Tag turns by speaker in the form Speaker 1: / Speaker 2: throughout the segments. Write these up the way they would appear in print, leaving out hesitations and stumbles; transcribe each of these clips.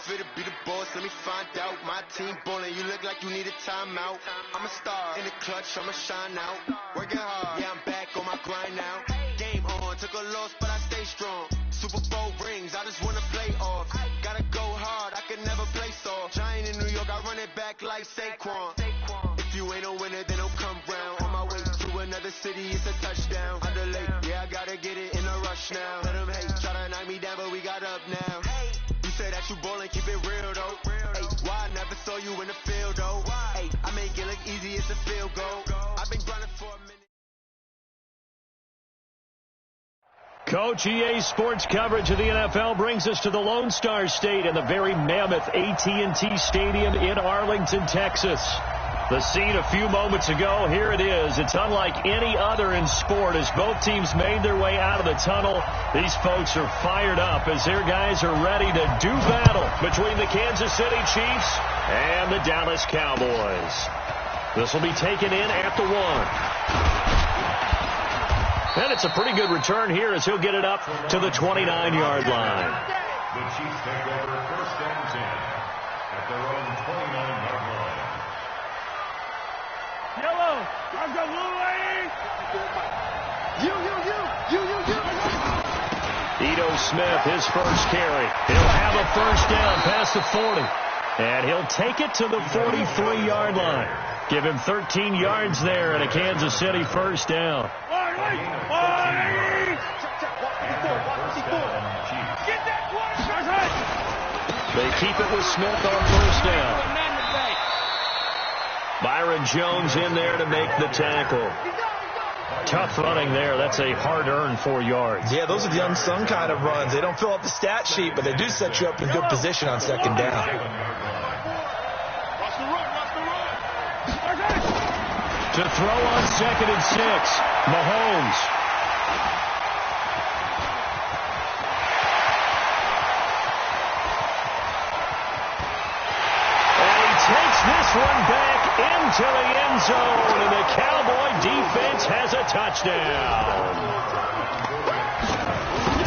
Speaker 1: fit to be the boss, let me find out. My team ballin', you look like you need a timeout. I'm a star, in the clutch, I'ma shine out. Working hard, yeah, I'm back on my grind now. Game on, took a loss, but I stay strong. Super Bowl rings, I just wanna play off. Gotta go hard, I can never play soft. Giant in New York, I run it back like Saquon. If you ain't a winner, then don't come round. On my way to another city, it's a touchdown. I delay, yeah, I gotta get it in a rush now. Let them hate, try to knock me down, but we got up now. You say that you ballin', keep it real though. Hey, why I never saw you in the field though? Hey, I make it look easy, it's a field goal. I've been grinding for a minute.
Speaker 2: Coach, EA Sports coverage of the NFL brings us to the Lone Star State and the very mammoth AT&T Stadium in Arlington, Texas. The scene a few moments ago, here it is. It's unlike any other in sport as both teams made their way out of the tunnel. These folks are fired up as their guys are ready to do battle between the Kansas City Chiefs and the Dallas Cowboys. This will be taken in at the 1. And it's a pretty good return here as he'll get it up to the 29-yard line.
Speaker 3: The Chiefs take over first and 10 at their own 29-yard line.
Speaker 4: Yellow, I've got little lady.
Speaker 2: Ito Smith, his first carry. He'll have a first down past the 40. And he'll take it to the 43-yard line. Give him 13 yards there and a Kansas City first down. They keep it with Smith on first down. Byron Jones in there to make the tackle. Tough running there. That's a hard-earned 4 yards.
Speaker 5: Yeah, those are the unsung kind of runs. They don't fill up the stat sheet, but they do set you up in good position on second down.
Speaker 2: To throw on second and 6, Mahomes. And he takes this one back into the end zone, and the Cowboy defense has a touchdown.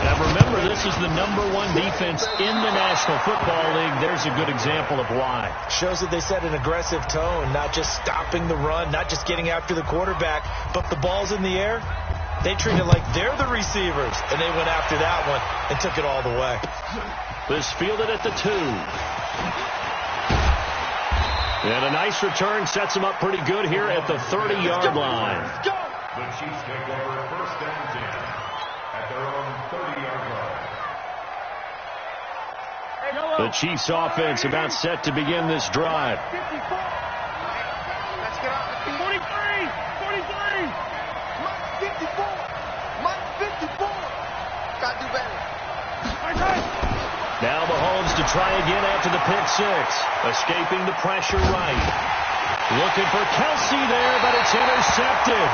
Speaker 2: Now remember, this is the #1 defense in the National Football League. There's a good example of why.
Speaker 5: Shows that they set an aggressive tone, not just stopping the run, not just getting after the quarterback, but the ball's in the air. They treat it like they're the receivers, and they went after that one and took it all the way.
Speaker 2: This fielded at the 2. And a nice return sets them up pretty good here at the 30-yard line.
Speaker 3: The Chiefs take over first and 10 at their own 30-yard line.
Speaker 2: The Chiefs offense about set to begin this drive.
Speaker 4: Let's get up to 43. Mike 54. Gotta do better.
Speaker 2: Now Mahomes to try again after the pick 6. Escaping the pressure right. Looking for Kelsey there, but it's intercepted.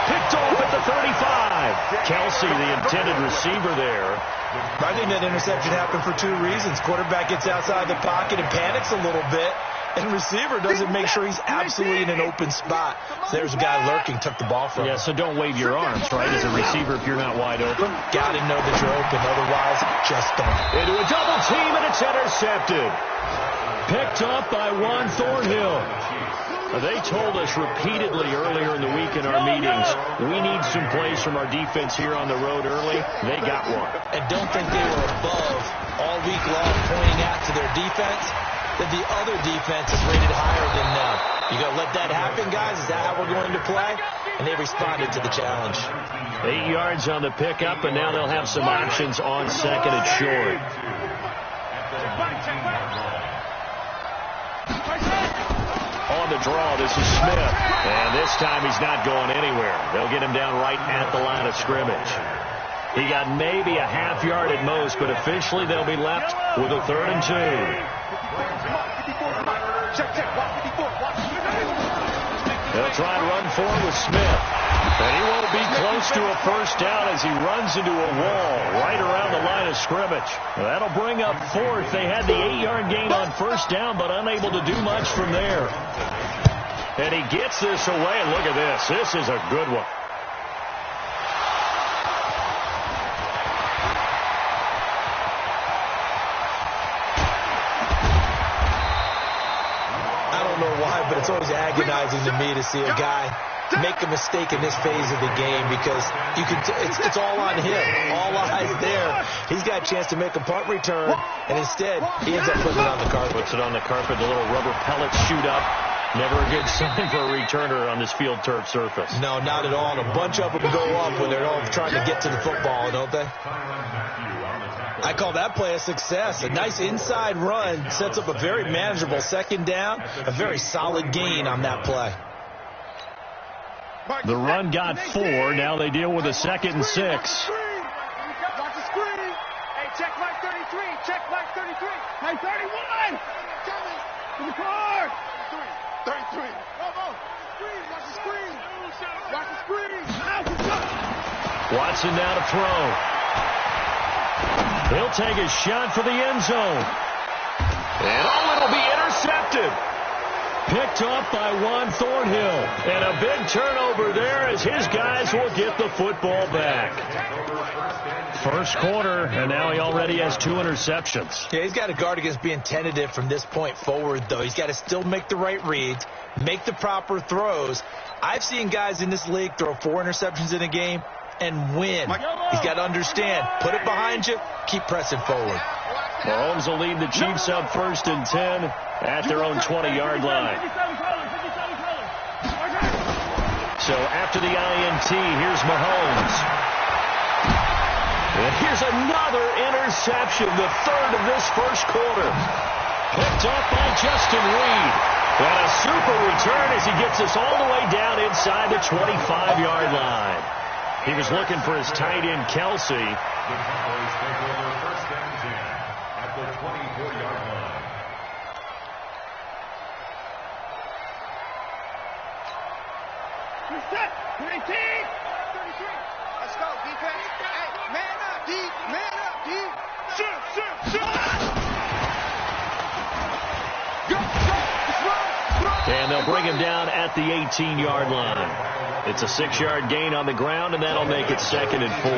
Speaker 2: Picked off at the 35. Kelsey, the intended receiver there.
Speaker 5: I think that interception happened for 2 reasons. Quarterback gets outside the pocket and panics a little bit, and receiver doesn't make sure he's absolutely in an open spot. So there's a guy lurking, took the ball from him.
Speaker 2: Yeah, so don't wave your arms, right, as a receiver if you're not wide open.
Speaker 5: Got to know that you're open, otherwise just don't.
Speaker 2: Into a double team, and it's intercepted. Picked up by Juan Thornhill. They told us repeatedly earlier in the week in our meetings, we need some plays from our defense here on the road early. They got one.
Speaker 5: And don't think they were above all week long pointing out to their defense that the other defense is rated higher than them. You got to let that happen, guys. Is that how we're going to play? And they responded to the challenge.
Speaker 2: 8 yards on the pickup, and now they'll have some options on second and short. On the draw, this is Smith. And this time he's not going anywhere. They'll get him down right at the line of scrimmage. He got maybe a half yard at most, but officially they'll be left with a 3rd and 2. They'll try and run forward with Smith. And he won't be close to a first down as he runs into a wall right around the line of scrimmage. That'll bring up 4th. They had the 8-yard gain on first down, but unable to do much from there. And he gets this away, and look at this. This is a good one.
Speaker 5: but it's always agonizing to me to see a guy make a mistake in this phase of the game because it's all on him. All eyes there. He's got a chance to make a punt return, and instead he ends up putting it on the carpet.
Speaker 2: Puts it on the carpet. The little rubber pellets shoot up. Never a good sign for a returner on this field turf surface.
Speaker 5: No, not at all. And a bunch of them go up when they're all trying to get to the football, don't they? I call that play a success. A nice inside run sets up a very manageable second down, a very solid gain on that play.
Speaker 2: The run got 4. Now they deal with a 2nd and 6.
Speaker 4: Watch the screen. Hey, check mark 33. Check mark 33. Hey, 31. In the car. 33. Watch the screen. Watch the screen.
Speaker 2: Watson now to throw. He'll take a shot for the end zone. And it'll be intercepted. Picked off by Juan Thornhill. And a big turnover there as his guys will get the football back. First quarter, and now he already has 2 interceptions.
Speaker 5: Yeah, he's got to guard against being tentative from this point forward, though. He's got to still make the right reads, make the proper throws. I've seen guys in this league throw 4 interceptions in a game and win. He's got to understand, put it behind you, keep pressing forward.
Speaker 2: Mahomes will lead the Chiefs up 1st and 10 at their own 20-yard line. So after the INT, here's Mahomes. And here's another interception, the 3rd of this first quarter. Picked up by Justin Reed. And a super return as he gets us all the way down inside the 25-yard line. He was looking for his tight end, Kelsey.
Speaker 3: The Cowboys take over 1st and 10 at the 24-yard line.
Speaker 4: You're set. 19. 33. Let's go, defense. Hey, man up, D. Man up, D. Shoot. Go. Let's run.
Speaker 2: And they'll bring him down at the 18-yard line. It's a 6-yard gain on the ground, and that'll make it 2nd and 4.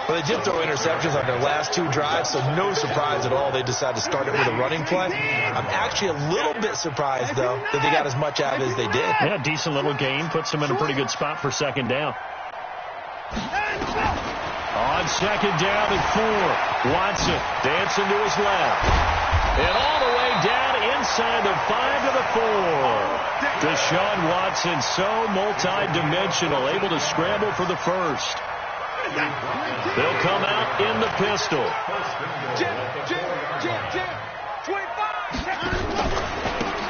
Speaker 5: Well, they did throw interceptions on their last 2 drives, so no surprise at all they decided to start it with a running play. I'm actually a little bit surprised, though, that they got as much out as they did.
Speaker 2: Yeah, decent little gain. Puts them in a pretty good spot for 2nd down. On 2nd down and 4. Watson dancing to his left. And all the way down inside the 5 to the 4. Deshaun Watson, so multi-dimensional, able to scramble for the first. They'll come out in the pistol.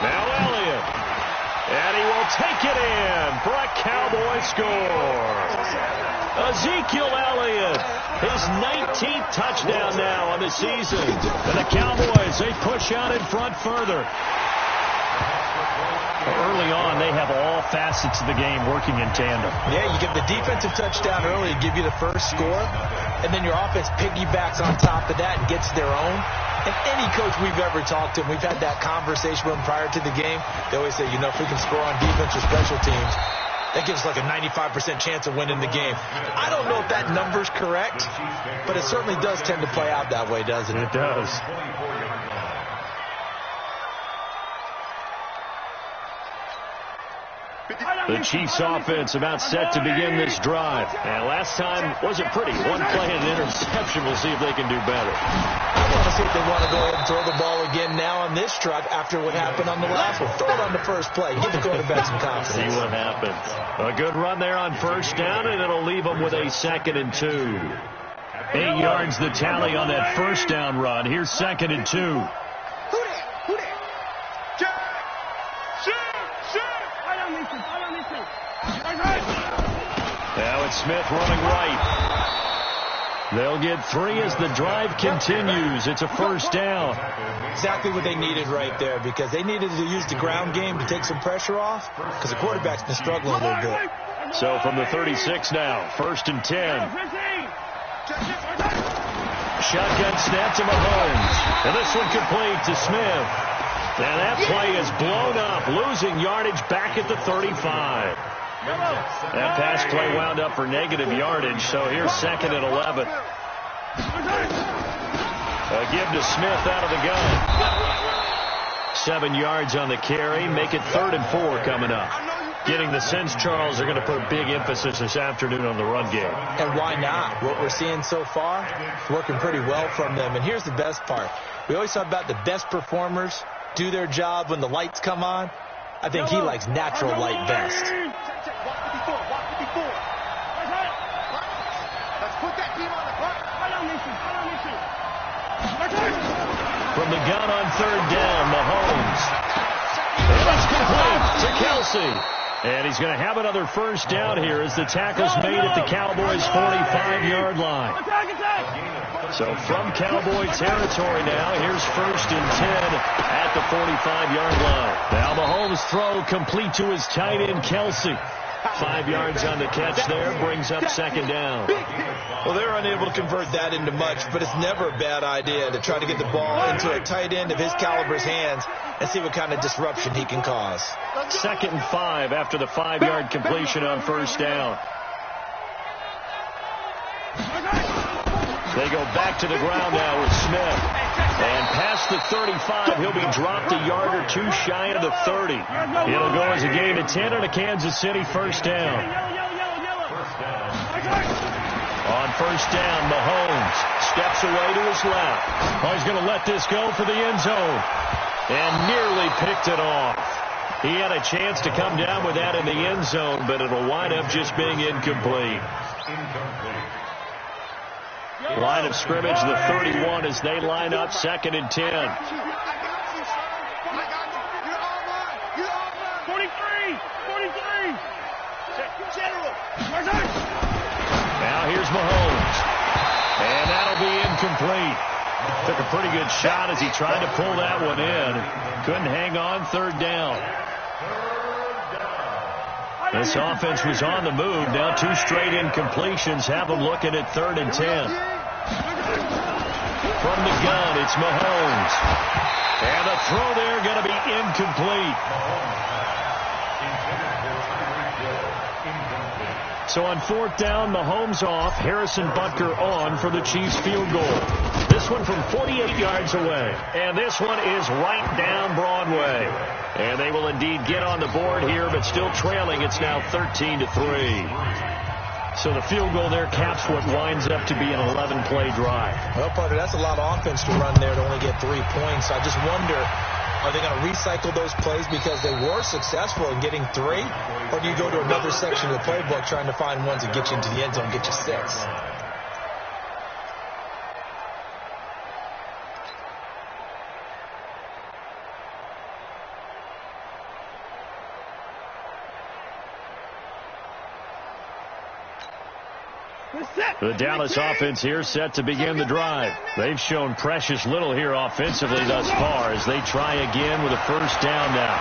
Speaker 2: Now Elliott. And he will take it in for a Cowboy score. Ezekiel Elliott, his 19th touchdown now on the season. And the Cowboys, they push out in front further. Early on, they have all facets of the game working in tandem.
Speaker 5: Yeah, you get the defensive touchdown early to give you the first score, and then your offense piggybacks on top of that and gets their own. And any coach we've ever talked to, and we've had that conversation with them prior to the game, they always say, if we can score on defense or special teams, that gives us like a 95% chance of winning the game. I don't know if that number's correct, but it certainly does tend to play out that way, doesn't it?
Speaker 2: It does. The Chiefs offense about set to begin this drive. And last time wasn't pretty. 1 play and an interception. We'll see if they can do better.
Speaker 5: I want to see if they want to go ahead and throw the ball again now on this drive after what happened on the last one. Throw it on the first play. Give the quarterback some confidence.
Speaker 2: See what happens. A good run there on 1st down, and it'll leave them with a 2nd and 2. 8 yards the tally on that 1st down run. Here's 2nd and 2.
Speaker 4: Who that?
Speaker 2: Now it's Smith running right. They'll get 3 as the drive continues. It's a 1st down.
Speaker 5: Exactly what they needed right there, because they needed to use the ground game to take some pressure off, because the quarterback's been struggling a little bit.
Speaker 2: So from the 36 now, 1st and 10. Shotgun snap to Mahomes. And this one complete to Smith. And that play is blown up, losing yardage back at the 35. That pass play wound up for negative yardage, so here's 2nd and 11. A give to Smith out of the gun. 7 yards on the carry. Make it 3rd and 4 coming up. Getting the sense, Charles, are going to put big emphasis this afternoon on the run game.
Speaker 5: And why not? What we're seeing so far, it's working pretty well from them. And here's the best part. We always talk about the best performers do their job when the lights come on. I think he likes natural light best.
Speaker 2: From the gun on 3rd down, Mahomes. And it's complete to Kelsey. And he's going to have another first down here as the tackle's made at the Cowboys' 45-yard line. So from Cowboy territory now, here's 1st and 10 at the 45-yard line. Now Mahomes' throw complete to his tight end, Kelsey. 5 yards on the catch there, brings up 2nd down.
Speaker 5: Well, they're unable to convert that into much, but it's never a bad idea to try to get the ball into a tight end of his caliber's hands and see what kind of disruption he can cause.
Speaker 2: 2nd and 5 after the 5-yard completion on 1st down. They go back to the ground now with Smith. And past the 35, he'll be dropped a yard or 2 shy of the 30. It'll go as a gain of 10 on a Kansas City 1st down. On 1st down, Mahomes steps away to his left. Oh, he's going to let this go for the end zone. And nearly picked it off. He had a chance to come down with that in the end zone, but it'll wind up just being incomplete. Line of scrimmage, the 31 as they line up 2nd and 10.
Speaker 4: 43.
Speaker 2: Now here's Mahomes. And that'll be incomplete. Took a pretty good shot as he tried to pull that one in. Couldn't hang on. 3rd down. This offense was on the move. Now 2 straight incompletions have them looking at 3rd and 10. From the gun, it's Mahomes. And the throw there going to be incomplete. So on 4th down, Mahomes off. Harrison Butker on for the Chiefs field goal. This one from 48 yards away. And this one is right down Broadway. And they will indeed get on the board here, but still trailing. It's now 13-3. So the field goal there caps what winds up to be an 11-play drive.
Speaker 5: Well, partner, that's a lot of offense to run there to only get 3 points. I just wonder, are they going to recycle those plays because they were successful in getting 3? Or do you go to another section of the playbook trying to find ones that get you into the end zone and get you 6?
Speaker 2: The Dallas offense here set to begin the drive. They've shown precious little here offensively thus far as they try again with a first down now.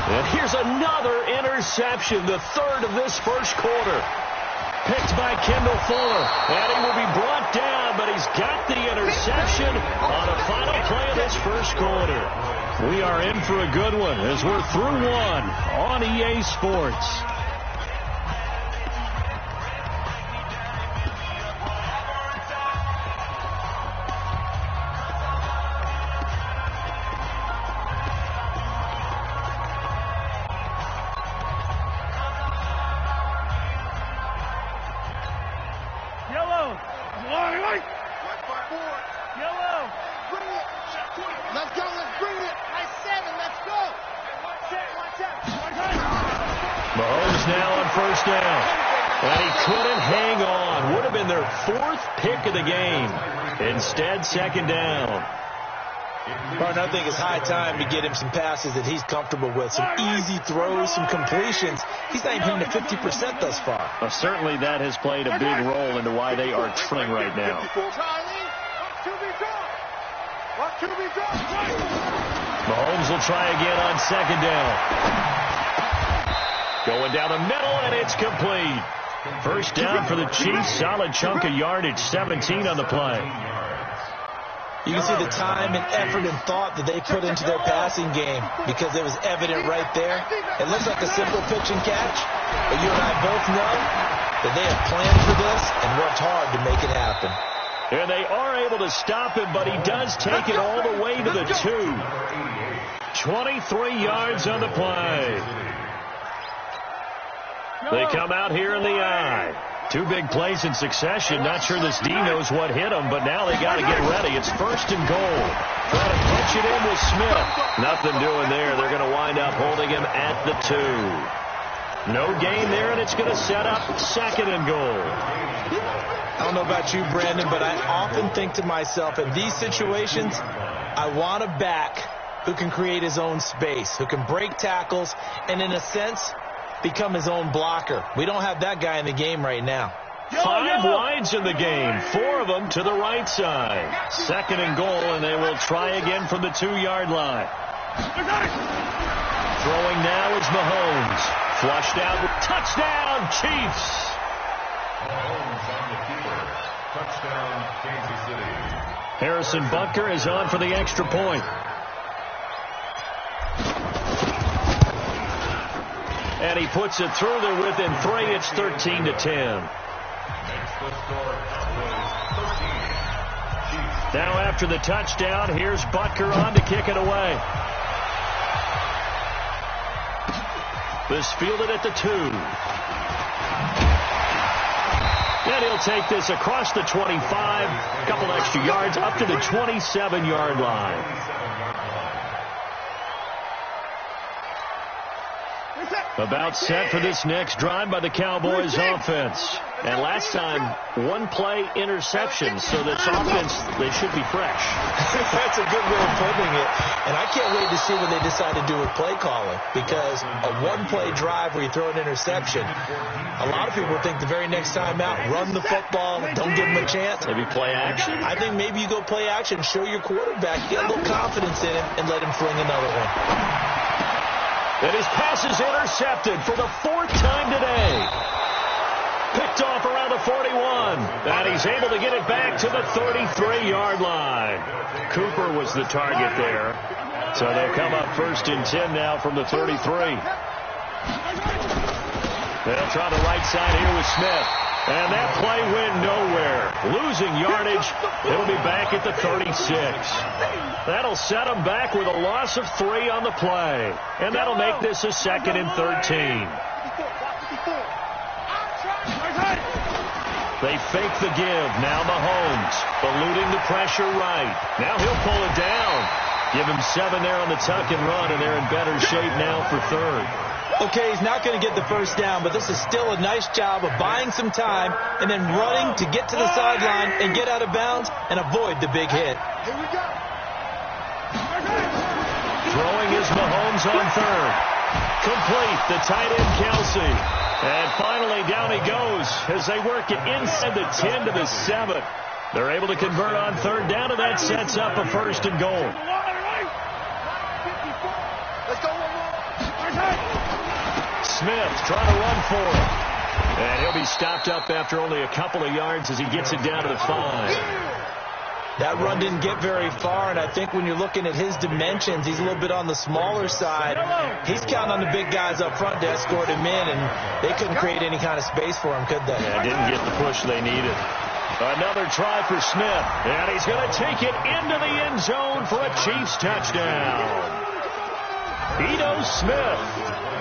Speaker 2: And here's another interception, the 3rd of this first quarter. Picked by Kendall Fuller. And he will be brought down, but he's got the interception on a final play of this first quarter. We are in for a good one as we're through one on EA Sports. Mahomes now on first down. And he couldn't hang on. Would have been their 4th pick of the game. Instead, 2nd down.
Speaker 5: Well, I think it's high time to get him some passes that he's comfortable with. Some easy throws, some completions. He's not even hitting the 50% thus far.
Speaker 2: Well, certainly that has played a big role into why they are trailing right now. Mahomes will try again on 2nd down. Going down the middle, and it's complete. First down for the Chiefs. Solid chunk of yardage, 17 on the play.
Speaker 5: You can see the time and effort and thought that they put into their passing game because it was evident right there. It looks like a simple pitch and catch, but you and I both know that they have planned for this and worked hard to make it happen.
Speaker 2: And they are able to stop him, but he does take it all the way to the 2. 23 yards on the play. They come out here in the I. 2 big plays in succession. Not sure this D knows what hit him, but now they got to get ready. It's 1st and goal. Trying to punch it in with Smith. Nothing doing there. They're going to wind up holding him at the 2. No gain there, and it's going to set up 2nd and goal.
Speaker 5: I don't know about you, Brandon, but I often think to myself, in these situations, I want a back who can create his own space, who can break tackles, and in a sense, become his own blocker. We don't have that guy in the game right now.
Speaker 2: 5 wides in the game, 4 of them to the right side. 2nd and goal, and they will try again from the 2-yard line. Throwing now is Mahomes. Flushed out with touchdown, Chiefs.
Speaker 3: Mahomes on the keeper. Touchdown, Kansas City.
Speaker 2: Harrison Butker is on for the extra point. And he puts it through. They're within 3. It's 13-10.
Speaker 3: Makes the score Cowboys 13. Chiefs.
Speaker 2: Now after the touchdown, here's Butker on to kick it away. This fielded at the 2. And he'll take this across the 25. A couple extra yards up to the 27-yard line. About set for this next drive by the Cowboys offense. And last time, 1-play interception, so this offense, they should be fresh.
Speaker 5: That's a good way of putting it. And I can't wait to see what they decide to do with play calling, because a 1-play drive where you throw an interception, a lot of people think the very next time out, run the football, don't give them a chance.
Speaker 2: Maybe play action.
Speaker 5: I think maybe you go play action, show your quarterback, get a little confidence in him, and let him fling another one.
Speaker 2: And his pass is intercepted for the 4th time today. Picked off around the 41. And he's able to get it back to the 33-yard line. Cooper was the target there. So they'll come up 1st and 10 now from the 33. They'll try the right side here with Smith. And that play went nowhere. Losing yardage. It'll be back at the 36. That'll set them back with a loss of 3 on the play. And that'll make this a 2nd and 13. They fake the give. Now Mahomes eluding the pressure right. Now he'll pull it down. Give him 7 there on the tuck and run, and they're in better shape now for 3rd.
Speaker 5: Okay, he's not going to get the first down, but this is still a nice job of buying some time and then running to get to the sideline and get out of bounds and avoid the big hit.
Speaker 4: Here we go.
Speaker 2: Throwing is Mahomes on 3rd. Complete, the tight end Kelsey. And finally down he goes as they work it inside the 10 to the 7. They're able to convert on 3rd down, and that sets up a 1st and goal.
Speaker 4: Let's go.
Speaker 2: Smith trying to run for it. And he'll be stopped up after only a couple of yards as he gets it down to the 5.
Speaker 5: That run didn't get very far, and I think when you're looking at his dimensions, he's a little bit on the smaller side. He's counting on the big guys up front to escort him in, and they couldn't create any kind of space for him, could they?
Speaker 2: Yeah, didn't get the push they needed. Another try for Smith, and he's going to take it into the end zone for a Chiefs touchdown. Ito Smith,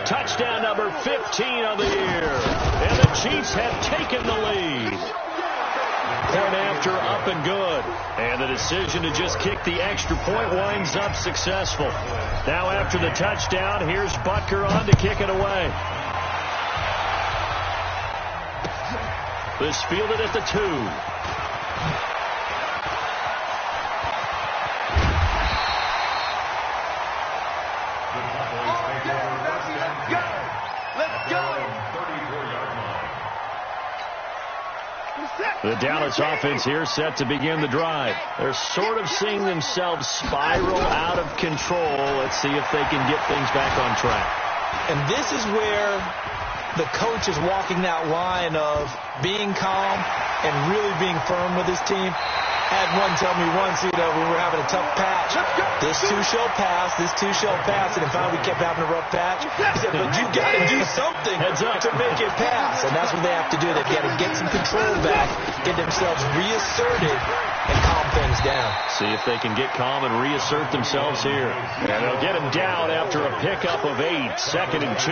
Speaker 2: touchdown number 15 of the year, and the Chiefs have taken the lead. Point after up and good. And the decision to just kick the extra point winds up successful. Now after the touchdown, here's Butker on to kick it away. This fielded at the 2. The Dallas offense here set to begin the drive. They're sort of seeing themselves spiral out of control. Let's see if they can get things back on track.
Speaker 5: And this is where the coach is walking that line of being calm and really being firm with his team. Had one tell me once, when we were having a tough patch, this too shall pass, this too shall pass, and finally we kept having a rough patch. He said, but you got to do something to make it pass, and that's what they have to do. They've got to get some control back, get themselves reasserted, and calm things down.
Speaker 2: See if they can get calm and reassert themselves here. And they'll get him down after a pickup of 8, 2nd and 2.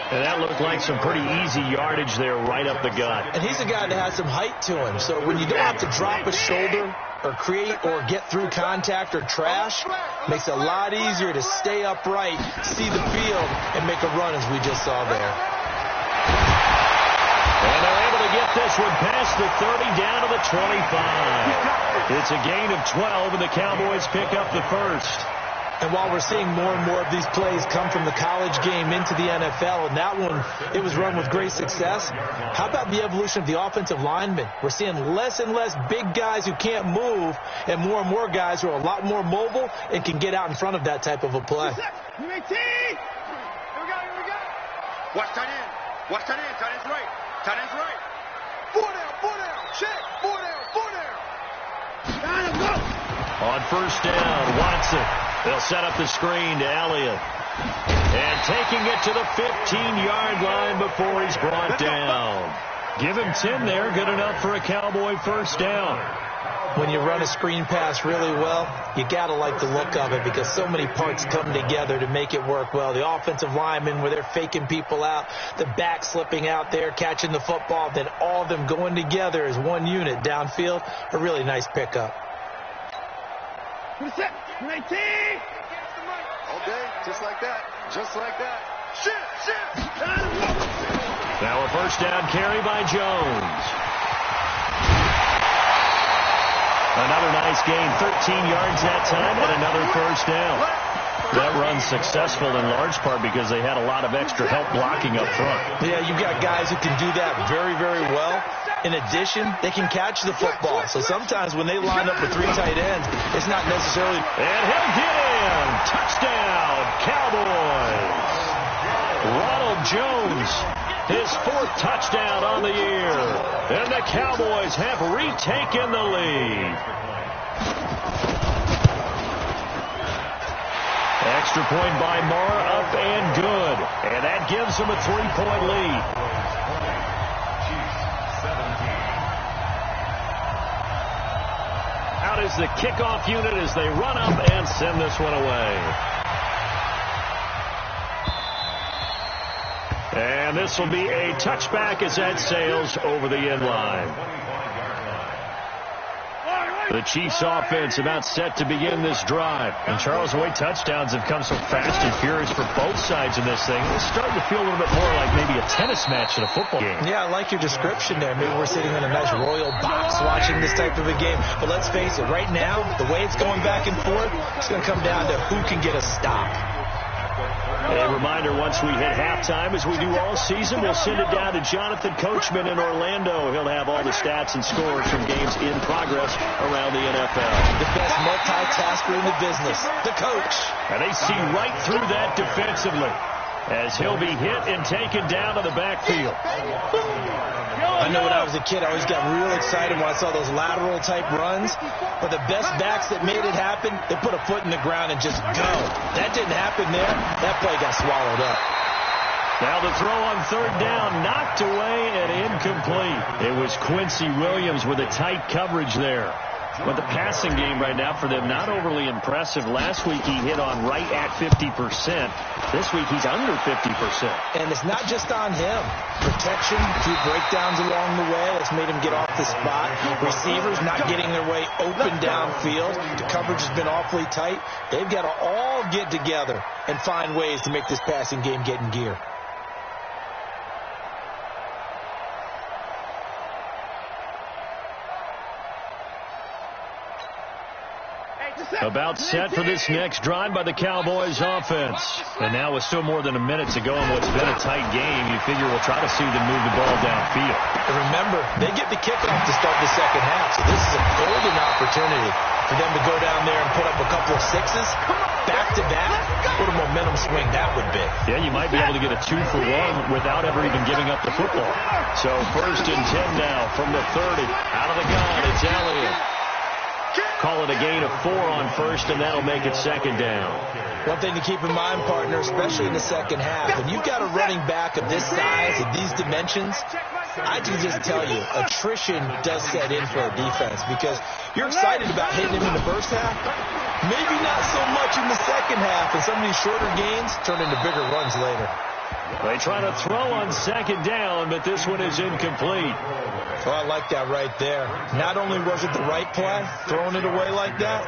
Speaker 2: And that looked like some pretty easy yardage there right up the gut.
Speaker 5: And he's a guy that has some height to him. So when you don't have to drop a shoulder or create or get through contact or trash, makes it a lot easier to stay upright, see the field, and make a run as we just saw there.
Speaker 2: And they're able to get this one past the 30 down to the 25. It's a gain of 12, and the Cowboys pick up the first.
Speaker 5: And while we're seeing more and more of these plays come from the college game into the NFL, and that one, it was run with great success, how about the evolution of the offensive linemen? We're seeing less and less big guys who can't move and more guys who are a lot more mobile and can get out in front of that type of a play.
Speaker 4: Here we go. Watch tight end. Watch tight end. Tight end's right. Tight end's right. 4 down. Check. 4 down. Got him, go.
Speaker 2: On first down, Watson. They'll set up the screen to Elliott. And taking it to the 15-yard line before he's brought down. Give him 10 there. Good enough for a Cowboy first down.
Speaker 5: When you run a screen pass really well, you got to like the look of it because so many parts come together to make it work well. The offensive linemen, where they're faking people out, the back slipping out there, catching the football, then all of them going together as one unit downfield. A really nice pickup.
Speaker 4: 19. Okay, just like that. Shit.
Speaker 2: Now a first down carry by Jones. Another nice gain, 13 yards that time, and another first down. That run's successful in large part because they had a lot of extra help blocking up front.
Speaker 5: Yeah, you've got guys who can do that very, very well. In addition, they can catch the football. So sometimes when they line up with 3 tight ends, it's not necessarily...
Speaker 2: And he'll get in. Touchdown, Cowboys. Ronald Jones, his 4th touchdown on the year. And the Cowboys have retaken the lead. Extra point by Marr, up and good. And that gives them a 3-point lead. Out is the kickoff unit as they run up and send this one away. And this will be a touchback as that sails over the end line. The Chiefs offense about set to begin this drive. And Charles, the way touchdowns have come so fast and furious for both sides in this thing, it's starting to feel a little bit more like maybe a tennis match in a football game.
Speaker 5: Yeah, I like your description there. Maybe we're sitting in a nice royal box watching this type of a game. But let's face it, right now, the way it's going back and forth, it's going to come down to who can get a stop.
Speaker 2: A reminder, once we hit halftime, as we do all season, we'll send it down to Jonathan Coachman in Orlando. He'll have all the stats and scores from games in progress around the NFL.
Speaker 5: The best multitasker in the business, the coach.
Speaker 2: And they see right through that defensively as he'll be hit and taken down to the backfield.
Speaker 5: I know when I was a kid, I always got real excited when I saw those lateral type runs. But the best backs that made it happen, they put a foot in the ground and just go. That didn't happen there. That play got swallowed up.
Speaker 2: Now the throw on 3rd down, knocked away and incomplete. It was Quincy Williams with a tight coverage there. But the passing game right now for them, not overly impressive. Last week he hit on right at 50%. This week he's under 50%.
Speaker 5: And it's not just on him. Protection, a few breakdowns along the way. That's made him get off the spot. Receivers not getting their way open downfield. The coverage has been awfully tight. They've got to all get together and find ways to make this passing game get in gear.
Speaker 2: About set for this next drive by the Cowboys offense. And now with still more than a minute to go in what's been a tight game, you figure we'll try to see them move the ball downfield.
Speaker 5: And remember, they get the kickoff to start the second half, so this is a golden opportunity for them to go down there and put up a couple of 6s back-to-back, what a momentum swing that would be.
Speaker 2: Yeah, you might be able to get a 2-for-1 without ever even giving up the football. So 1st and 10 now from the 30. Out of the gun, it's Elliott. Call it a gain of 4 on 1st, and that'll make it 2nd down.
Speaker 5: One thing to keep in mind, partner, especially in the second half, when you've got a running back of this size, of these dimensions, I can just tell you, attrition does set in for a defense because you're excited about hitting him in the first half. Maybe not so much in the second half, and some of these shorter gains turn into bigger runs later.
Speaker 2: They try to throw on 2nd down, but this one is incomplete.
Speaker 5: Oh, I like that right there. Not only was it the right play, throwing it away like that,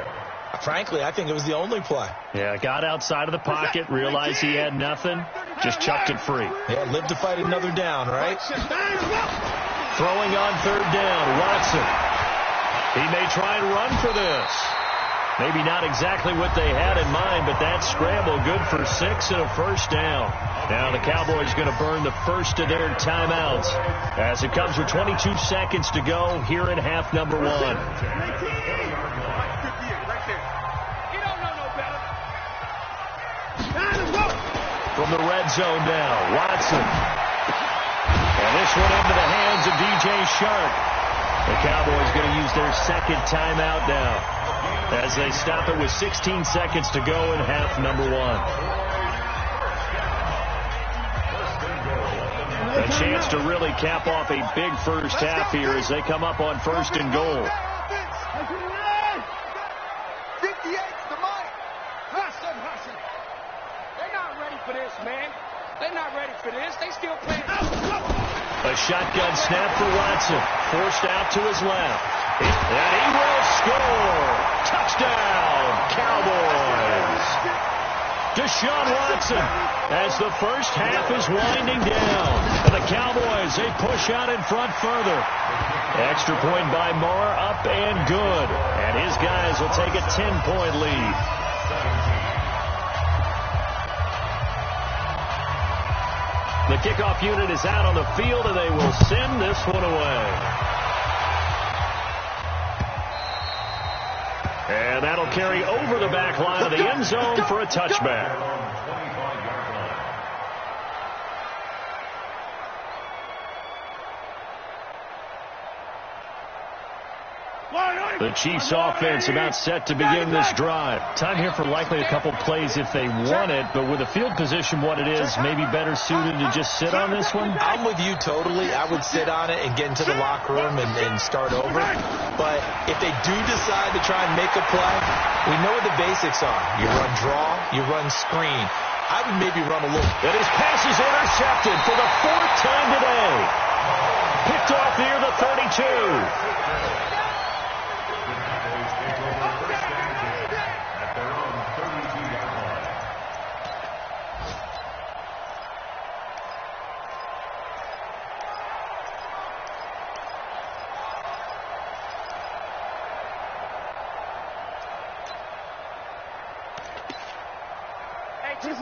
Speaker 5: frankly, I think it was the only play.
Speaker 2: Yeah, got outside of the pocket, realized he had nothing, just chucked it free.
Speaker 5: Yeah, live to fight another down, right?
Speaker 2: Throwing on 3rd down, Watson. He may try and run for this. Maybe not exactly what they had in mind, but that scramble good for 6 and a 1st down. Now the Cowboys going to burn the first of their timeouts as it comes with 22 seconds to go here in half number 1. From the red zone now, Watson. And this one into the hands of DJ Shark. The Cowboys going to use their 2nd timeout now as they stop it with 16 seconds to go in half number 1. A chance to really cap off a big first half here as they come up on 1st and goal.
Speaker 4: 58's the mic. Hustle. They're not ready for this, man. They're not ready for this. They still playing.
Speaker 2: A shotgun snap for Watson. Forced out to his left. And he will score. Touchdown, Cowboys. Deshaun Watson as the first half is winding down. And the Cowboys, they push out in front further. Extra point by Moore, up and good. And his guys will take a 10-point lead. The kickoff unit is out on the field, and they will send this one away. And that'll carry over the back line of the end zone for a touchback. The Chiefs offense about set to begin this drive. Time here for likely a couple plays if they want it, but with the field position what it is, maybe better suited to just sit on this one?
Speaker 5: I'm with you totally. I would sit on it and get into the locker room and start over. But if they do decide to try and make a play, we know what the basics are. You run draw, you run screen. I would maybe run a little.
Speaker 2: And his pass is intercepted for the 4th time today. Picked off near the 32.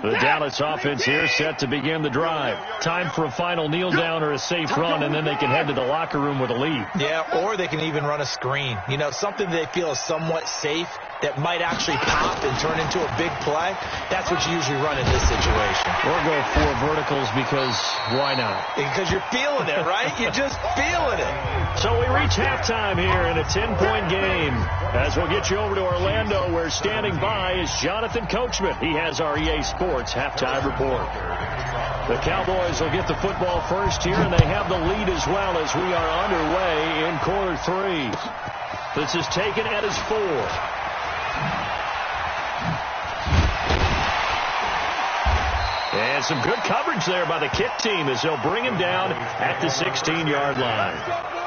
Speaker 2: The Dallas offense here set to begin the drive. Time for a final kneel down or a safe run, and then they can head to the locker room with a lead.
Speaker 5: Yeah, or they can even run a screen. You know, something they feel is somewhat safe that might actually pop and turn into a big play. That's what you usually run in this situation.
Speaker 2: Or go 4 verticals because why not?
Speaker 5: Because you're feeling it, right? You're just feeling it.
Speaker 2: So we reach halftime here in a 10-point game. As we'll get you over to Orlando, where standing by is Jonathan Coachman. He has our EA Sports halftime report. The Cowboys will get the football first here, and they have the lead as well as we are underway in quarter 3. This is taken at his 4. And some good coverage there by the kick team as they'll bring him down at the 16-yard line.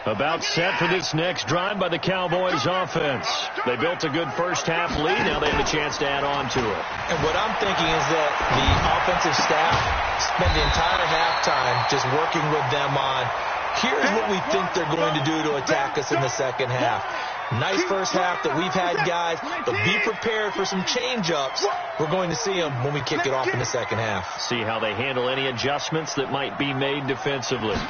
Speaker 2: About set for this next drive by the Cowboys offense. They built a good first half lead. Now they have a chance to add on to it.
Speaker 5: And what I'm thinking is that the offensive staff spend the entire halftime just working with them on, here's what we think they're going to do to attack us in the second half. Nice first half that we've had, guys, but be prepared for some change-ups. We're going to see them when we kick it off in the second half.
Speaker 2: See how they handle any adjustments that might be made defensively. And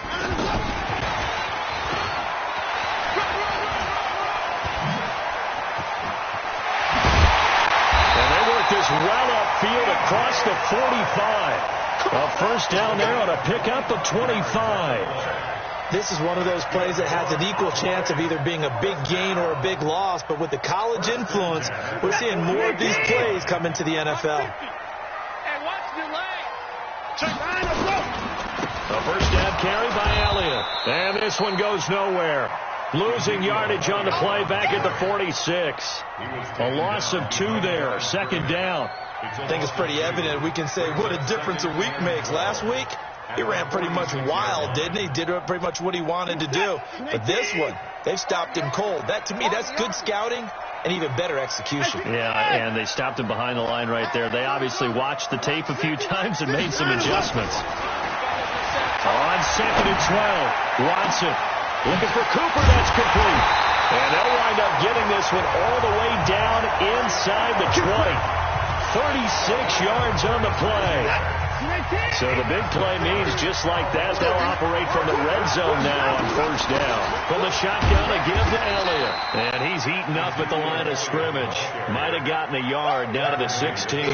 Speaker 2: they work this well upfield across the 45. A first down there on a pickup of 25.
Speaker 5: This is one of those plays that has an equal chance of either being a big gain or a big loss, but with the college influence, we're seeing more of these plays come into the NFL.
Speaker 2: A first down carry by Elliott. And this one goes nowhere. Losing yardage on the play back at the 46. A loss of 2 there. Second down.
Speaker 5: I think it's pretty evident. We can say what a difference a week makes. Last week, he ran pretty much wild, didn't he? Did pretty much what he wanted to do. But this one, they've stopped him cold. That, to me, that's good scouting and even better execution.
Speaker 2: Yeah, and they stopped him behind the line right there. They obviously watched the tape a few times and made some adjustments. On 2nd and 12, Watson looking for Cooper. That's complete. And they'll wind up getting this one all the way down inside the 20. 36 yards on the play. So the big play means just like that, they'll operate from the red zone now on first down. From the shotgun again to Elliott. And he's heating up at the line of scrimmage. Might have gotten a yard down to the 16.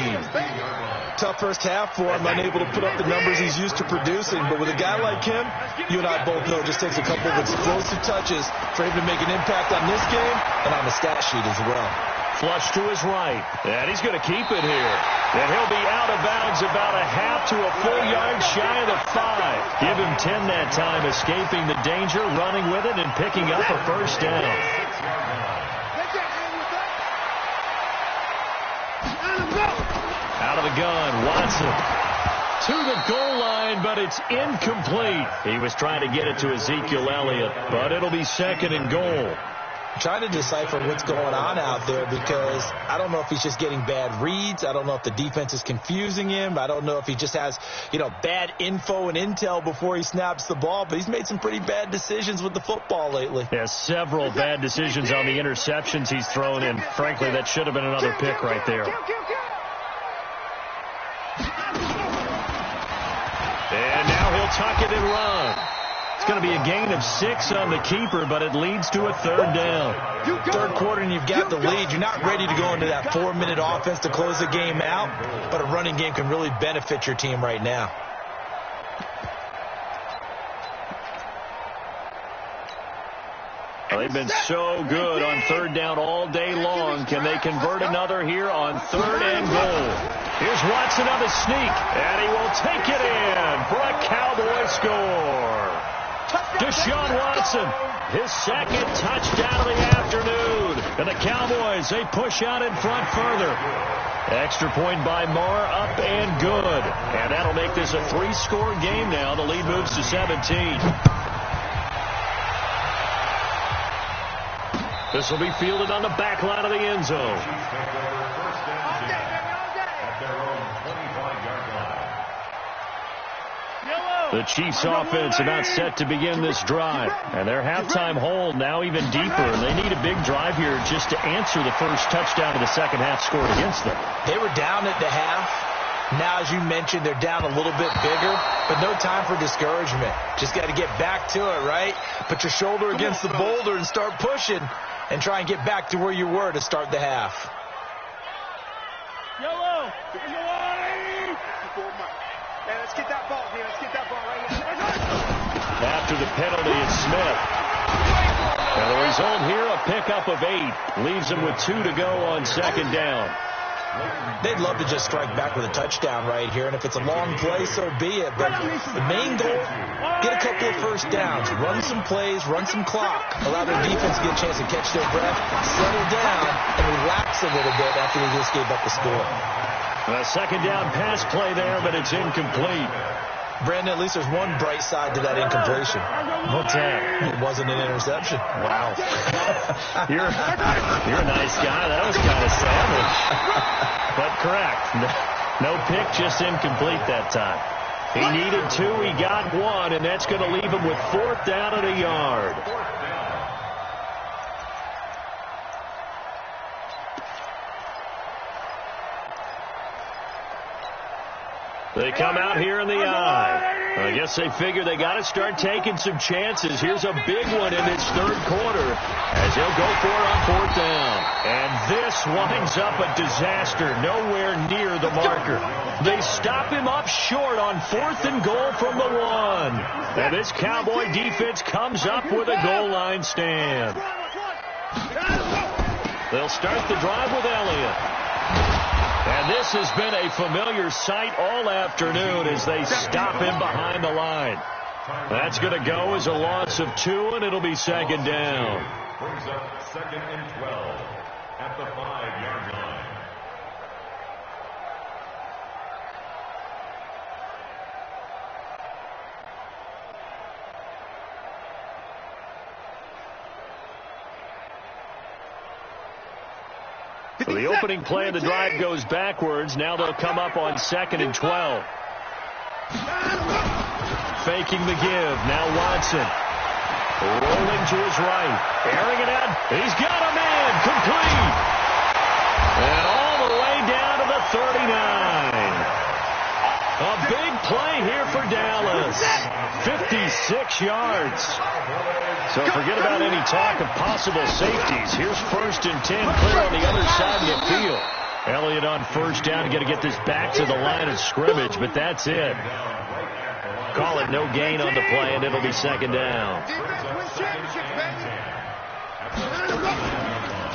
Speaker 5: Tough first half for him, unable to put up the numbers he's used to producing. But with a guy like him, you and I both know it just takes a couple of explosive touches for him to make an impact on this game and on the stat sheet as well.
Speaker 2: Flush to his right. And he's going to keep it here. And he'll be out of bounds about a half to a full yard shy of the 5. Give him 10 that time, escaping the danger, running with it, and picking up a first down. Out of the gun, Watson. To the goal line, but it's incomplete. He was trying to get it to Ezekiel Elliott, but it'll be 2nd and goal.
Speaker 5: Trying to decipher what's going on out there because I don't know if he's just getting bad reads. I don't know if the defense is confusing him. I don't know if he just has, bad info and intel before he snaps the ball. But he's made some pretty bad decisions with the football lately.
Speaker 2: Yeah, several bad decisions on the interceptions he's thrown in. Frankly, that should have been another pick right there. And now he'll tuck it and run. It's going to be a gain of 6 on the keeper, but it leads to a 3rd down.
Speaker 5: Third quarter and you've got the lead. You're not ready to go into that 4-minute offense to close the game out, but a running game can really benefit your team right now.
Speaker 2: Well, they've been so good on 3rd down all day long. Can they convert another here on 3rd and goal? Here's Watson on the sneak, and he will take it in for a Cowboy score. Deshaun Watson, his 2nd touchdown of the afternoon. And the Cowboys, they push out in front further. Extra point by Marr, up and good. And that'll make this a 3-score game now. The lead moves to 17. This will be fielded on the back line of the end zone. The Chiefs offense about set to begin this drive. And their halftime hole now even deeper. And they need a big drive here just to answer the first touchdown of the second half scored against them.
Speaker 5: They were down at the half. Now, as you mentioned, they're down a little bit bigger, but no time for discouragement. Just got to get back to it, right? Put your shoulder against the boulder and start pushing and try and get back to where you were to start the half.
Speaker 4: Yellow. Hey, let's get that ball here. Let's get that ball right here.
Speaker 2: After the penalty, it's Smith. And the result here, a pickup of 8. Leaves them with 2 to go on 2nd down.
Speaker 5: They'd love to just strike back with a touchdown right here, and if it's a long play, so be it. But the main goal, get a couple of first downs, run some plays, run some clock, allow their defense to get a chance to catch their breath, settle down, and relax a little bit after they just gave up the score.
Speaker 2: A 2nd down pass play there, but it's incomplete.
Speaker 5: Brandon, at least there's one bright side to that incompletion.
Speaker 2: What's that?
Speaker 5: It wasn't an interception.
Speaker 2: Wow. You're a nice guy. That was kind of savage. But correct. No pick, just incomplete that time. He needed 2. He got 1, and that's going to leave him with 4th down and a yard. They come out here in the eye. I guess they figure they got to start taking some chances. Here's a big one in this third quarter as he'll go for it on fourth down. And this winds up a disaster, nowhere near the marker. They stop him up short on 4th and goal from the 1. And this Cowboy defense comes up with a goal line stand. They'll start the drive with Elliott. And this has been a familiar sight all afternoon as they stop him behind the line. That's going to go as a loss of 2, and it'll be second down.
Speaker 3: Brings up 2nd and 12 at the 5-yard line.
Speaker 2: So the opening play of the drive goes backwards. Now they'll come up on 2nd and 12. Faking the give. Now Watson. Rolling to his right. Airing it out. He's got a man. Complete. And all the way down to the 39. A big play here for Dallas. 56 yards. So forget about any talk of possible safeties. Here's 1st and 10, clear on the other side of the field. Elliott on first down. Got to get this back to the line of scrimmage, but that's it. Call it no gain on the play, and it'll be second down.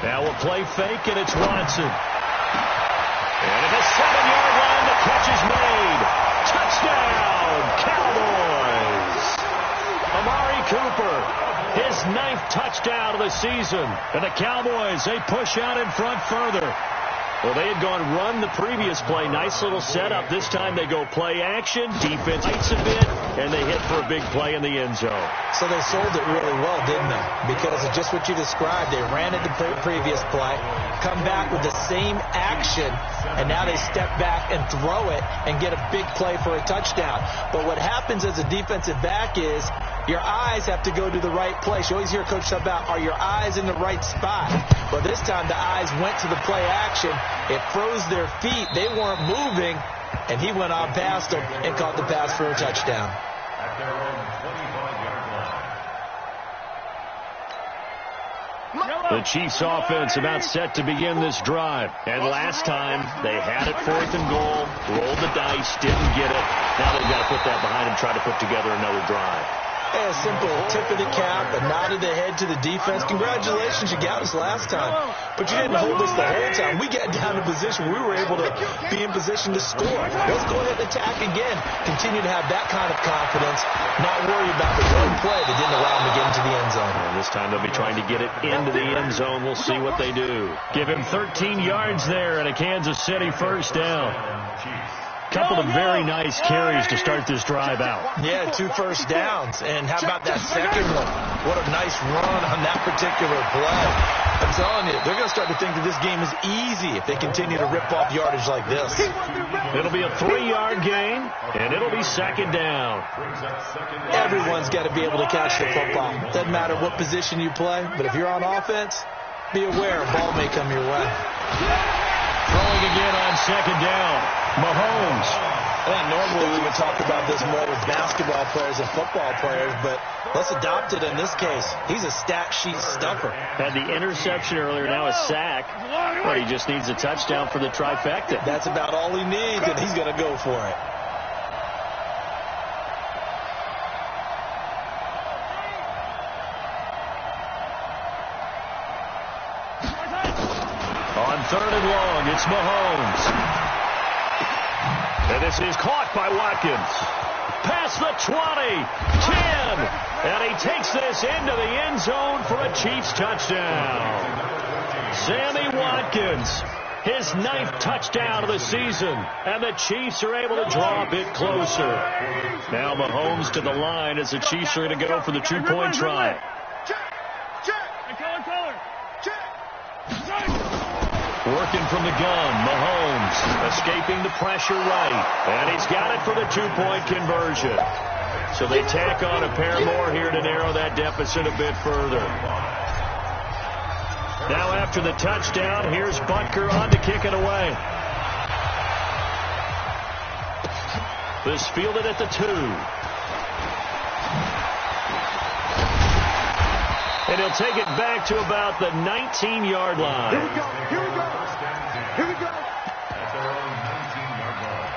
Speaker 2: Now we'll play fake, and it's Watson. And at the 7-yard line, the catch is made. Touchdown, Cowboys. Amari Cooper. His 9th touchdown of the season. And the Cowboys, they push out in front further. Well, they had gone run the previous play. Nice little setup. This time they go play action. Defense fights a bit, and they hit for a big play in the end zone.
Speaker 5: So they sold it really well, didn't they? Because of just what you described. They ran it the previous play, come back with the same action, and now they step back and throw it and get a big play for a touchdown. But what happens as a defensive back is your eyes have to go to the right place. You always hear Coach talk about, are your eyes in the right spot? But this time the eyes went to the play action. It froze their feet. They weren't moving, and he went on past them and caught the pass for a touchdown.
Speaker 3: At their own 25-yard line.
Speaker 2: The Chiefs offense about set to begin this drive. And last time they had it 4th and goal, rolled the dice, didn't get it. Now they've got to put that behind them, try to put together another drive.
Speaker 5: A simple tip of the cap, a nod of the head to the defense. Congratulations, you got us last time. But you didn't hold us the whole time. We got down to position where we were able to be in position to score. Let's go ahead and attack again. Continue to have that kind of confidence. Not worry about the one play that didn't allow them to get into the end zone.
Speaker 2: And this time they'll be trying to get it into the end zone. We'll see what they do. Give him 13 yards there and a Kansas City first down. Couple of very nice carries to start this drive out.
Speaker 5: Yeah, 2 first downs. And how about that second one? What a nice run on that particular play. I'm telling you, they're going to start to think that this game is easy if they continue to rip off yardage like this.
Speaker 2: It'll be a 3-yard gain, and it'll be second down.
Speaker 5: Everyone's got to be able to catch the football. Doesn't matter what position you play, but if you're on offense, be aware a ball may come your way.
Speaker 2: Throwing again on second down. Mahomes.
Speaker 5: I think normally we would talk about this more with basketball players and football players, but let's adopt it in this case. He's a stat sheet stuffer.
Speaker 2: Had the interception earlier, now a sack. But he just needs a touchdown for the trifecta.
Speaker 5: That's about all he needs, and he's going to go for it.
Speaker 2: On 3rd and long, it's Mahomes. And this is caught by Watkins. Past the 20, 10, and he takes this into the end zone for a Chiefs touchdown. Sammy Watkins, his 9th touchdown of the season, and the Chiefs are able to draw a bit closer. Now Mahomes to the line as the Chiefs are going to go for the 2-point try. Working from the gun, Mahomes escaping the pressure right, and he's got it for the 2-point conversion. So they tack on a pair more here to narrow that deficit a bit further. Now after the touchdown, here's Butker on to kick it away. This fielded at the 2. And he'll take it back to about the 19-yard line.
Speaker 4: Here we go. Here we go. Here we go.
Speaker 3: At their own 19-yard line.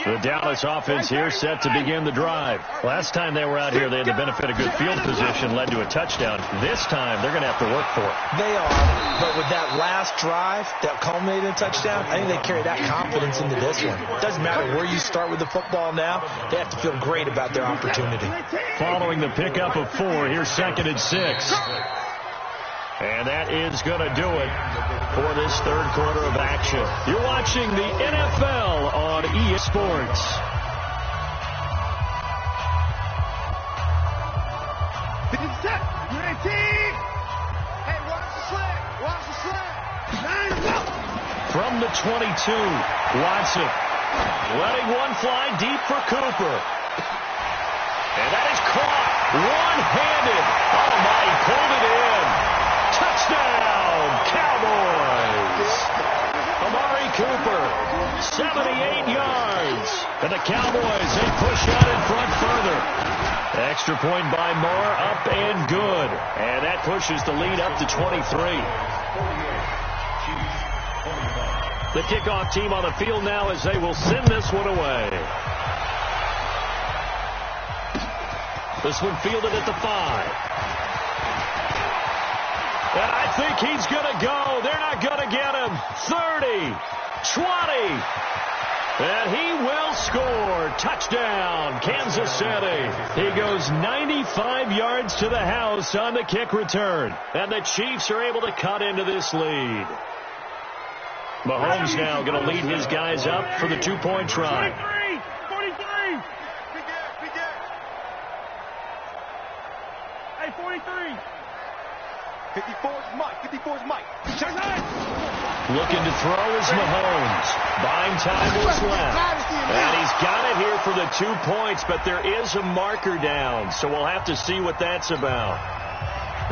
Speaker 2: The Dallas offense here set to begin the drive. Last time they were out here, they had the benefit of good field position, led to a touchdown. This time, they're going to have to work for it.
Speaker 5: They are, but with that last drive that culminated in a touchdown, I think they carry that confidence into this one. It doesn't matter where you start with the football now. They have to feel great about their opportunity.
Speaker 2: Following the pickup of 4, here's 2nd and 6. And that is going to do it for this third quarter of action. You're watching the NFL on EA Sports.
Speaker 4: Hey, watch the slant. Watch the slant.
Speaker 2: From the 22, Watson letting one fly deep for Cooper. And that is caught one-handed. Oh, my, he pulled it in. Touchdown, Cowboys. Amari Cooper, 78 yards. And the Cowboys, they push out in front further. Extra point by Moore, up and good. And that pushes the lead up to 23. The kickoff team on the field now as they will send this one away. This one fielded at the 5. And I think he's going to go. They're not going to get him. 30, 20. And he will score. Touchdown, Kansas City. He goes 95 yards to the house on the kick return. And the Chiefs are able to cut into this lead. Mahomes now going to lead his guys up for the 2-point try.
Speaker 4: 43. Hey, 43. 54's Mike. 54's Mike.
Speaker 2: Looking to throw is Mahomes. Buying time was left. And he's got it here for the 2 points, but there is a marker down, so we'll have to see what that's about.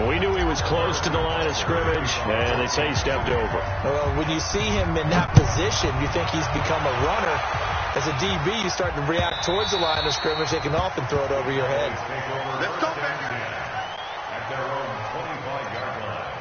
Speaker 2: We knew he was close to the line of scrimmage, and they say he stepped over.
Speaker 5: Well, when you see him in that position, you think he's become a runner. As a DB, you start to react towards the line of scrimmage. They can often throw it over your head.
Speaker 4: Let's go, baby.
Speaker 3: At their own 25-yard line.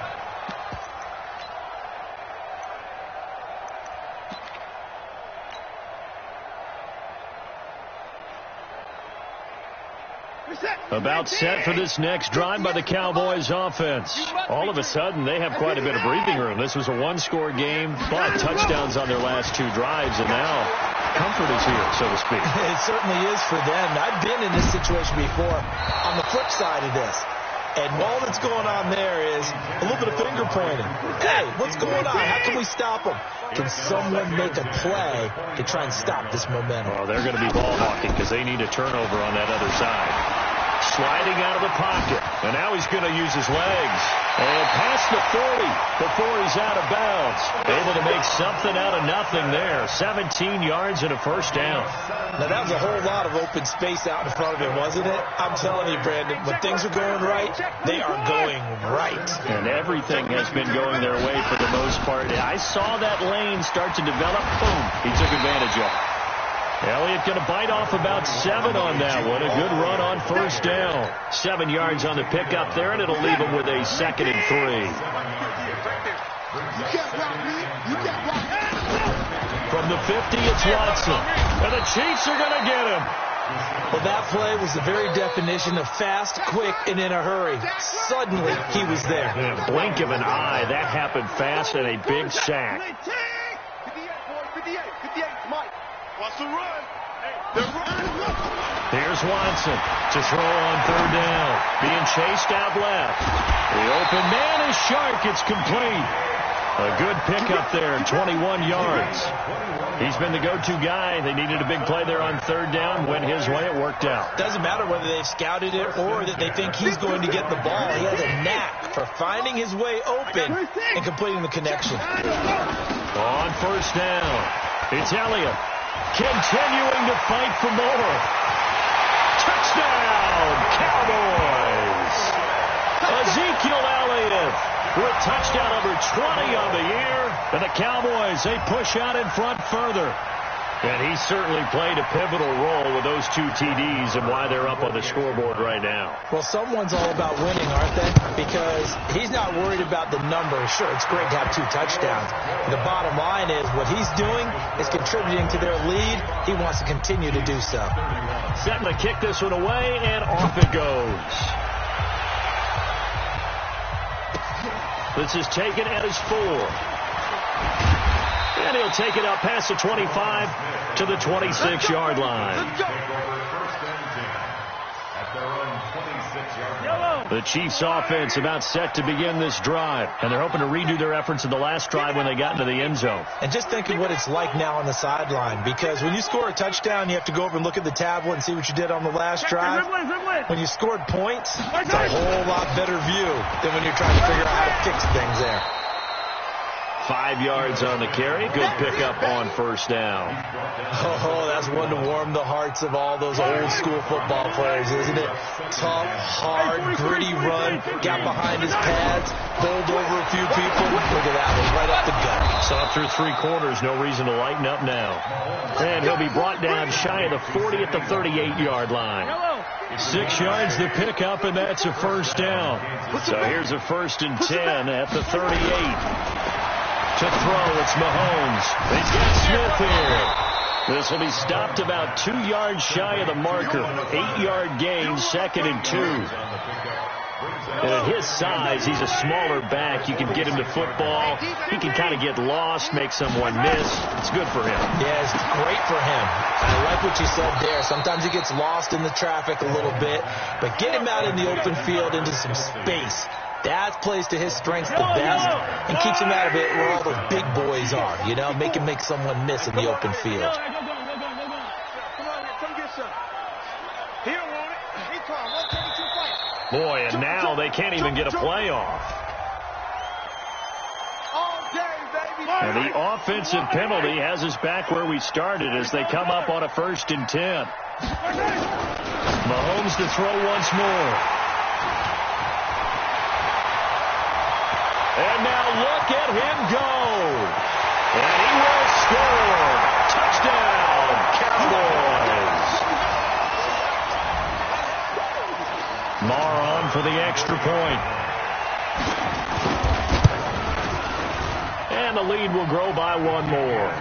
Speaker 2: About set for this next drive by the Cowboys offense. All of a sudden, they have quite a bit of breathing room. This was a one-score game, but touchdowns on their last 2 drives, and now comfort is here, so to speak.
Speaker 5: It certainly is for them. I've been in this situation before on the flip side of this. And all that's going on there is a little bit of finger pointing. Hey, what's going on? How can we stop them? Can someone make a play to try and stop this momentum?
Speaker 2: Well, they're going to be ball hawking because they need a turnover on that other side. Sliding out of the pocket. And now he's going to use his legs. And past the 40 before he's out of bounds. Able to make something out of nothing there. 17 yards and a first down.
Speaker 5: Now, that was a whole lot of open space out in front of him, wasn't it? I'm telling you, Brandon, when things are going right, they are going right.
Speaker 2: And everything has been going their way for the most part. I saw that lane start to develop. Boom. He took advantage of it. Elliott going to bite off about 7 on that one. A good run on first down. 7 yards on the pickup there, and it'll leave him with a 2nd and 3. From the 50, it's Watson. And the Chiefs are going to get him.
Speaker 5: Well, that play was the very definition of fast, quick, and in a hurry. Suddenly, he was there.
Speaker 2: In a blink of an eye, that happened fast and a big sack.
Speaker 4: 58, Mike. Watson run. They're running.
Speaker 2: Here's Watson to throw on 3rd down. Being chased out left. The open man is Shark. It's complete. A good pickup there, 21 yards. He's been the go-to guy. They needed a big play there on 3rd down. Went his way. It worked out.
Speaker 5: Doesn't matter whether they've scouted it or that they think he's going to get the ball. He has a knack for finding his way open and completing the connection.
Speaker 2: On 1st down, it's Elliott. Continuing to fight for more. Touchdown, Cowboys. Ezekiel Elliott with touchdown number 20 on the year. And the Cowboys, they push out in front further. And he certainly played a pivotal role with those 2 TDs and why they're up on the scoreboard right now.
Speaker 5: Well, someone's all about winning, aren't they? Because he's not worried about the number. Sure, it's great to have 2 touchdowns. The bottom line is what he's doing is contributing to their lead. He wants to continue to do so.
Speaker 2: Setting to kick this one away, and off it goes. This is taken at his 4. And he'll take it up past the 25 to the 26-yard line. The Chiefs offense about set to begin this drive. And they're hoping to redo their efforts in the last drive when they got into the end zone. And just think of what it's like now on the sideline. Because when you score a touchdown, you have to go over and look at the tablet and see what you did on the last drive. When you scored points, it's a whole lot better view than when you're trying to figure out how to fix things there. 5 yards on the carry. Good pickup on first down.
Speaker 5: Oh, that's one to warm the hearts of all those old school football players, isn't it? Tough, hard, gritty run. Got behind his pads. Bowled over a few people. Look at that one, right up the gut.
Speaker 2: So through 3 quarters, no reason to lighten up now. And he'll be brought down shy of the 40 at the 38-yard line. 6 yards the pickup, and that's a first down. So here's a 1st and 10 at the 38. To throw, it's Mahomes. He's got Smith here. This will be stopped about 2 yards shy of the marker. 8-yard gain, 2nd and 2. And at his size, he's a smaller back. You can get him to football. He can kind of get lost, make someone miss. It's good for him.
Speaker 5: Yeah, it's great for him. I like what you said there. Sometimes he gets lost in the traffic a little bit. But get him out in the open field into some space. That plays to his strengths the best and keeps him out of it where all those big boys are, you know, make someone miss in the open field.
Speaker 2: Boy, and now they can't even get a play off. And the offensive penalty has us back where we started as they come up on a 1st and 10. Mahomes to throw once more. And now look at him go. And he will score. Touchdown, Cowboys. Marr on for the extra point. And the lead will grow by 1 more.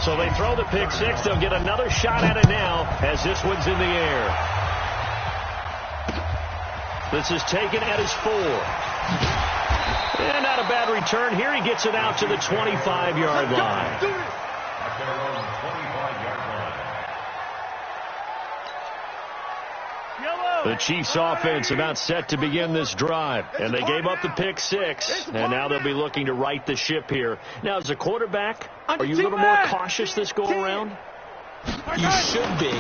Speaker 2: So they throw the pick 6. They'll get another shot at it now as this one's in the air. This is taken at his 4. And not a bad return. Here he gets it out to the 25-yard line. The Chiefs offense about set to begin this drive. And they gave up the pick 6. And now they'll be looking to right the ship here. Now, as a quarterback, are you a little more cautious this go-around?
Speaker 5: You should be,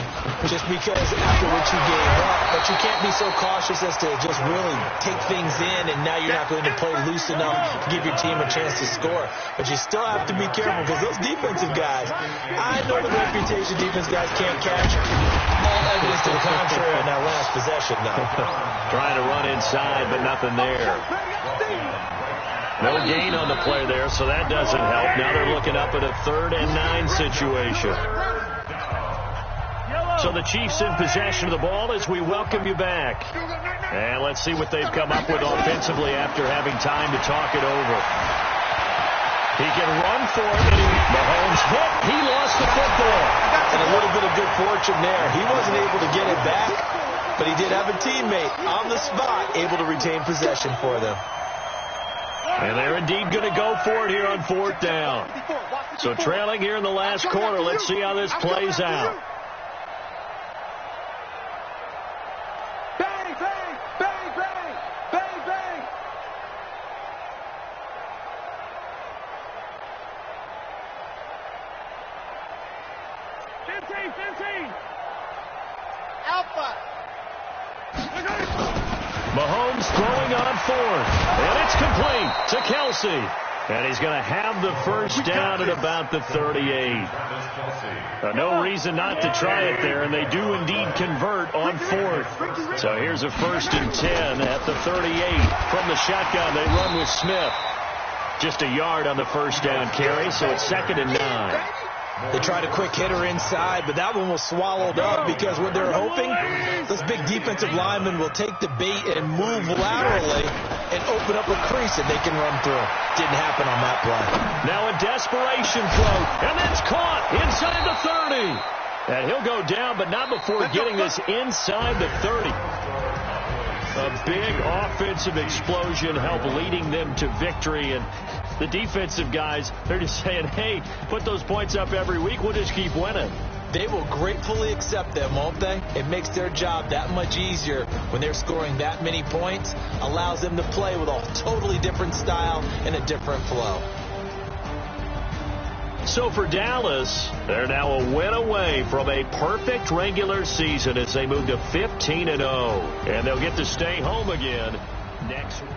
Speaker 5: just because after what you gave up, but you can't be so cautious as to just really take things in, and now you're not going to play loose enough to give your team a chance to score. But you still have to be careful because those defensive guys, I know the reputation defense guys can't catch. All evidence to the contrary on that last possession, though.
Speaker 2: Trying to run inside, but nothing there. No gain on the play there, so that doesn't help. Now they're looking up at a 3rd and 9 situation. So the Chiefs in possession of the ball as we welcome you back. And let's see what they've come up with offensively after having time to talk it over. He can run for it. Mahomes hit. He lost the football.
Speaker 5: And a little bit of good fortune there. He wasn't able to get it back, but he did have a teammate on the spot able to retain possession for them.
Speaker 2: And they're indeed going to go for it here on 4th down. So trailing here in the last quarter. Let's see how this plays out.
Speaker 4: Bang, bang, bang, bang, bang, bang. Alpha.
Speaker 2: Mahomes throwing on 4th. And it's complete to Kelsey. And he's going to have the first down at about the 38. No reason not to try it there, and they do indeed convert on fourth. So here's a 1st and 10 at the 38. From the shotgun, they run with Smith. Just a yard on the first down carry, so it's 2nd and 9.
Speaker 5: They tried a quick hitter inside, but that one was swallowed up because what they're hoping, those big defensive linemen will take the bait and move laterally and open up a crease that they can run through. Didn't happen on that play.
Speaker 2: Now a desperation throw, and that's caught inside the 30. And he'll go down, but not before getting this inside the 30. A big offensive explosion helped leading them to victory, and the defensive guys, they're just saying, hey, put those points up every week, we'll just keep winning.
Speaker 5: They will gratefully accept them, won't they? It makes their job that much easier when they're scoring that many points, allows them to play with a totally different style and a different flow.
Speaker 2: So for Dallas, they're now a win away from a perfect regular season as they move to 15-0. And they'll get to stay home again next week.